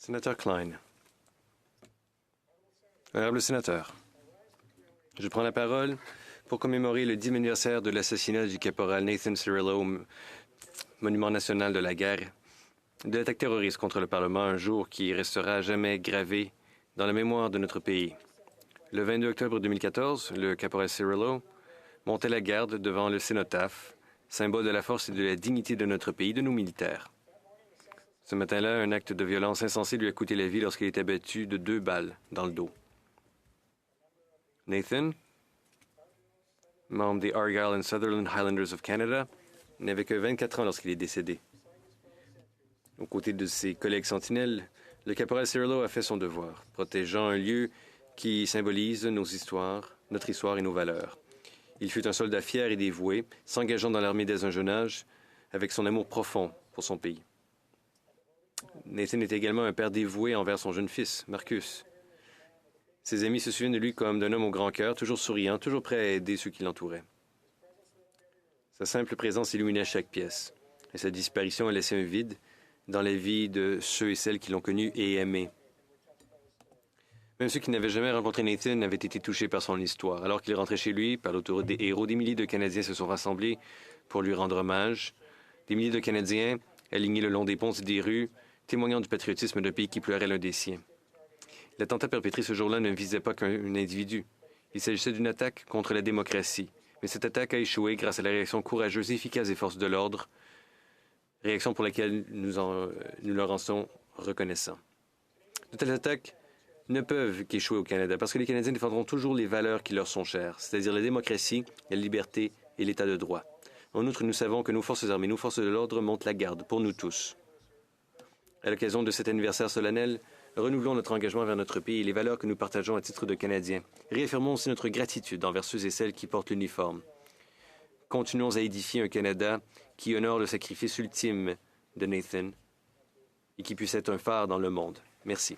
Sénateur Klein. Honorable sénateur, je prends la parole pour commémorer le 10e anniversaire de l'assassinat du caporal Nathan Cirillo, monument national de la guerre, de l'attaque terroriste contre le Parlement, un jour qui restera à jamais gravé dans la mémoire de notre pays. Le 22 octobre 2014, le caporal Cirillo montait la garde devant le cénotaphe, symbole de la force et de la dignité de notre pays, de nos militaires. Ce matin-là, un acte de violence insensé lui a coûté la vie lorsqu'il était abattu de 2 balles dans le dos. Nathan, membre des Argyll and Sutherland Highlanders of Canada, n'avait que 24 ans lorsqu'il est décédé. Aux côtés de ses collègues sentinelles, le caporal Cirillo a fait son devoir, protégeant un lieu qui symbolise notre histoire et nos valeurs. Il fut un soldat fier et dévoué, s'engageant dans l'armée dès un jeune âge, avec son amour profond pour son pays. Nathan était également un père dévoué envers son jeune fils, Marcus. Ses amis se souviennent de lui comme d'un homme au grand cœur, toujours souriant, toujours prêt à aider ceux qui l'entouraient. Sa simple présence illuminait chaque pièce, et sa disparition a laissé un vide dans la vie de ceux et celles qui l'ont connu et aimé. Même ceux qui n'avaient jamais rencontré Nathan avaient été touchés par son histoire. Alors qu'il rentrait chez lui, par l'autoroute des héros, des milliers de Canadiens se sont rassemblés pour lui rendre hommage. Des milliers de Canadiens alignés le long des ponts et des rues, témoignant du patriotisme d'un pays qui pleurait l'un des siens. L'attentat perpétré ce jour-là ne visait pas qu'un individu. Il s'agissait d'une attaque contre la démocratie. Mais cette attaque a échoué grâce à la réaction courageuse et efficace des forces de l'ordre, réaction pour laquelle nous leur en sommes reconnaissants. De telles attaques ne peuvent qu'échouer au Canada parce que les Canadiens défendront toujours les valeurs qui leur sont chères, c'est-à-dire la démocratie, la liberté et l'État de droit. En outre, nous savons que nos forces armées, nos forces de l'ordre montent la garde pour nous tous. À l'occasion de cet anniversaire solennel, renouvelons notre engagement vers notre pays et les valeurs que nous partageons à titre de Canadiens. Réaffirmons aussi notre gratitude envers ceux et celles qui portent l'uniforme. Continuons à édifier un Canada qui honore le sacrifice ultime de Nathan et qui puisse être un phare dans le monde. Merci.